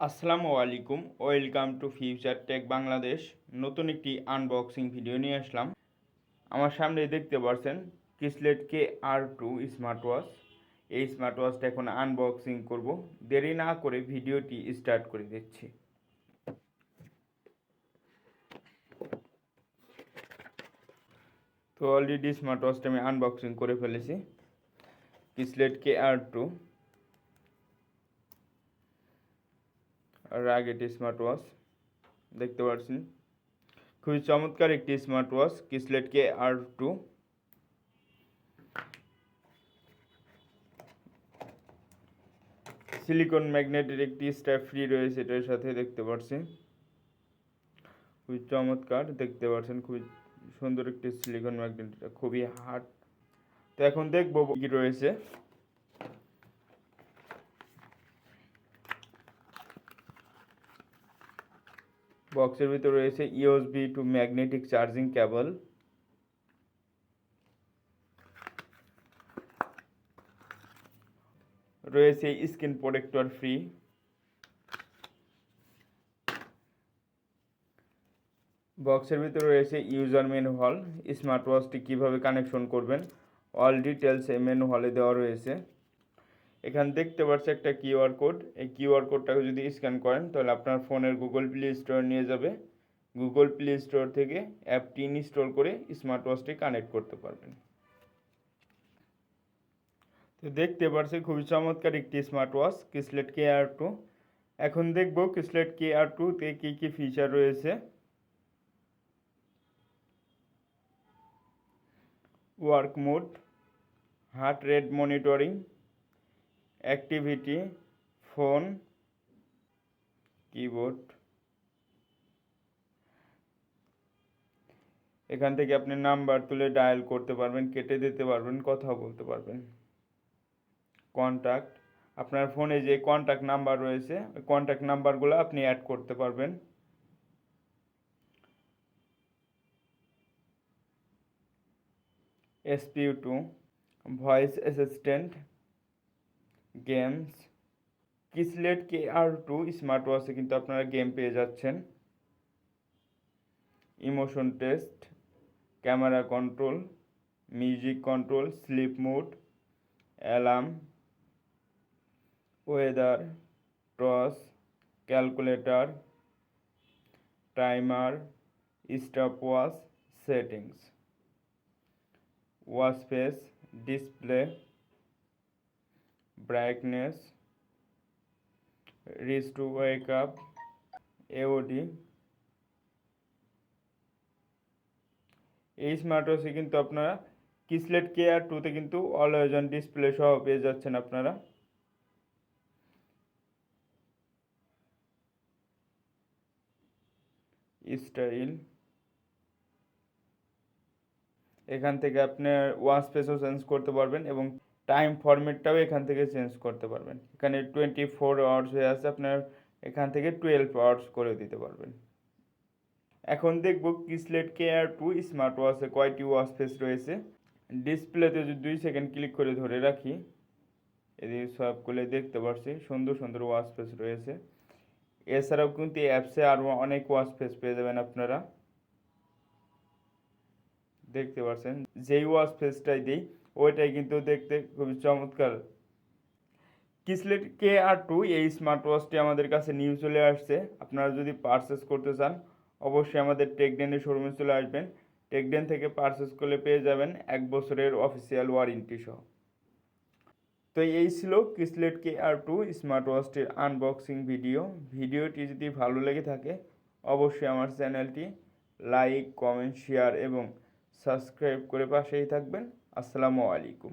আসসালামু আলাইকুম, welcome to future tech Bangladesh. নতুন একটি আনবক্সিং ভিডিও নিয়ে আসলাম। আমার সামনে দেখতে পাচ্ছেন কিসলেট KR2 স্মার্ট ওয়াচ। এই স্মার্ট ওয়াচটা এখন আনবক্সিং করব। দেরি না করে ভিডিওটি স্টার্ট করে দিচ্ছি। তো অলরেডি স্মার্ট ওয়াচটা আমি আনবক্সিং করে ফেলেছি। কিসলেট KR2 রাগেট স্মার্ট ওয়াচ দেখতে পাচ্ছেন, খুবই চমৎকার একটি smart watch Kieslect KR2। Silicone ম্যাগনেটের একটি স্ট্র্যাপ ফ্রি রয়েছে এটার সাথে, দেখতে পাচ্ছেন খুবই চমৎকার। দেখতে পাচ্ছেন খুবই সুন্দর একটি সিলিকন ম্যাগনেট, এটা খুবই হার্ড। তো এখন দেখবো কি রয়েছে। বক্সের ভিতরে রয়েছে USB to magnetic charging cable, রয়েছে স্ক্রিন প্রোটেক্টর ফ্রি, বক্সের ভিতরে রয়েছে ইউজার ম্যানুয়াল, স্মার্ট ওয়াচটি কীভাবে কানেকশন করবেন অল ডিটেলস এই ম্যানুয়ালে দেওয়া রয়েছে। এখানে দেখতে পাচ্ছি একটা কিউআর কোড। এই কিউআর কোডটাকে যদি স্ক্যান করেন তাহলে আপনার ফোনের গুগল প্লে স্টোর নিয়ে যাবে। গুগল প্লে স্টোর থেকে অ্যাপটি ইনস্টল করে স্মার্ট ওয়াচটি কানেক্ট করতে পারবেন। তো দেখতে পাচ্ছি খুবই চমৎকার একটি স্মার্ট ওয়াচ কিসলেট KR2। এখন দেখব কিসলেট KR2-তে কী কী ফিচার রয়েছে। Work mode, heart rate monitoring, activity, phone, keyboard. এখান থেকে আপনি নাম্বার তুলে ডায়াল করতে পারবেন, কেটে দিতে পারবেন, কথা বলতে পারবেন। কন্ট্যাক্ট, আপনার ফোনে যে কন্ট্যাক্ট নাম্বার রয়েছে ওই কন্ট্যাক্ট নাম্বারগুলো আপনি অ্যাড করতে পারবেন। SPU2, voice assistant, games. Kieslect KR2 smart ওয়াচে কিন্তু আপনারা গেম পেয়ে যাচ্ছেন। Emotion test, camera control, music control, sleep mode, alarm, weather, টস, calculator, timer, stopwatch, settings, watch face, display, brightness, reach to wake up, AOD। এই smart ওয়াচে কিন্তু আপনারা কিসলেট KR2-তে কিন্তু অলওয়েজ অন ডিসপ্লে সহ পেয়ে যাচ্ছেন আপনারা। স্টাইল, এখান থেকে আপনি ওয়াচ ফেসও চেঞ্জ করতে পারবেন এবং টাইম ফরম্যাটটাও এখান থেকে চেঞ্জ করতে পারবেন। এখানে 24 আওয়ার্স হয়ে আছে, আপনার এখান থেকে 12 আওয়ার্স করে দিতে পারবেন। এখন দেখব কিসলেট KR2 স্মার্ট ওয়াচে কয়টি ওয়াচ ফেস রয়েছে। ডিসপ্লেতে যদি 2 সেকেন্ড ক্লিক করে ধরে রাখি, এদিকে সব করলে দেখতে পাচ্ছি সুন্দর সুন্দর ওয়াচ ফেস রয়েছে। এছাড়াও কিন্তু এই অ্যাপসে আরও অনেক ওয়াচ ফেস পেয়ে যাবেন আপনারা। দেখতে পাচ্ছেন যেই ওয়াচ ফেসটাই দিই ওইটাই কিন্তু দেখতে খুবই চমৎকার। কিসলেট KR2 এই স্মার্ট ওয়াচটি আমাদের কাছে নিউ চলে আসছে। আপনারা যদি পারচেস করতে চান অবশ্যই আমাদের টেকডেনের শোরুমে চলে আসবেন। টেকডেন থেকে পারচেস করলে পেয়ে যাবেন 1 বছরের অফিসিয়াল ওয়ারেন্টি সহ। তো এই ছিল কিসলেট KR2 স্মার্ট ওয়াচটির আনবক্সিং ভিডিও। ভিডিওটি যদি ভালো লেগে থাকে অবশ্যই আমার চ্যানেলটি লাইক, কমেন্ট, শেয়ার এবং সাবস্ক্রাইব করে পাশেই থাকবেন। আসসালামু আলাইকুম।